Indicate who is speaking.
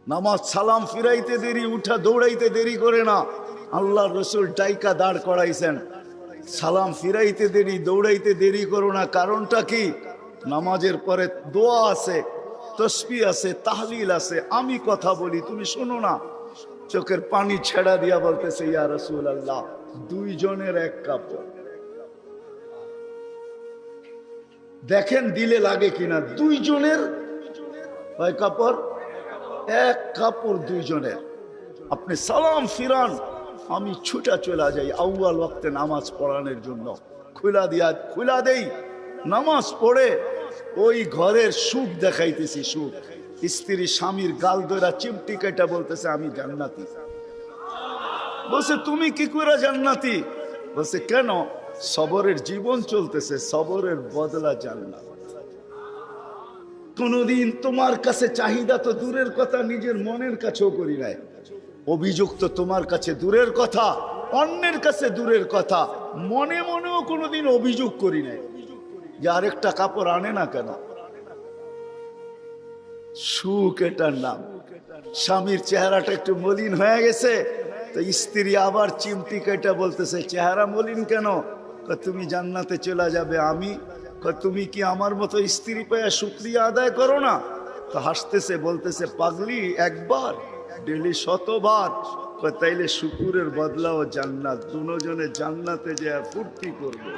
Speaker 1: নামাজ সালাম ফিরাইতে দেরি, উঠা দৌড়াইতে দেরি করে না। আল্লাহর রসুল ডাইকা দাঁড় করাইছেন, সালাম ফিরাইতে দেরি, দৌড়াইতে দেরি করো না। কারণটা কি? নামাজের পরে দোয়া আছে, তসবিহ আছে, তাহলিল আছে। আমি কথা বলি, তুমি শোনো না। চোখের পানি ছেড়া দিয়া বলতেছে, ইয়া রাসূলুল্লাহ, দুইজনের এক কাপড়। দেখেন দিলে লাগে কিনা। দুইজনের কয় কাপড়? এক কাপড় দুইজনের। আপনি সালাম ফিরান, আমি ছুটা চলে যাই আউয়াল ওয়াক্তে নামাজ পড়ানোর জন্য। খুলা দেই, নামাজ পড়ে ওই ঘরের সুখ দেখাইতেছি। সুখ, স্ত্রী স্বামীর গাল ধরা চিমটি কেটে বলতেছে, আমি জান্নাতি। বলছে, তুমি কি করে জান্নাতি? বলছে, কেন? সবরের জীবন চলতেছে, সবরের বদলা জান্নাত। কোনদিন তোমার কাছে চাহিদা তো দূরের কথা, নিজের মনের কাছেও করি নাই। অভিযোগ তো তোমার কাছে দূরের কথা, অন্যের কাছে দূরের কথা, মনে মনেও কোনোদিন অভিযোগ করি নাই যে আরেকটা কাপড় আনে না কেন। সুখ এটার নাম। স্বামীর চেহারাটা একটু মলিন হয়ে গেছে, তো স্ত্রী আবার চিমটি কেটে বলতেছে, চেহারা মলিন কেন? তুমি জান্নাতে চলে যাবে। আমি তুমি কি আমার মতো স্ত্রী পেয়ে শুকরিয়া আদায় করো না? তো হাসতেছে, বলতেছে, পাগলি, একবার ডেলি 100বার। তাইলে শুকুরের বদলাও জান্নাত। দুজনে জান্নাতে যে ফুর্তি করবে।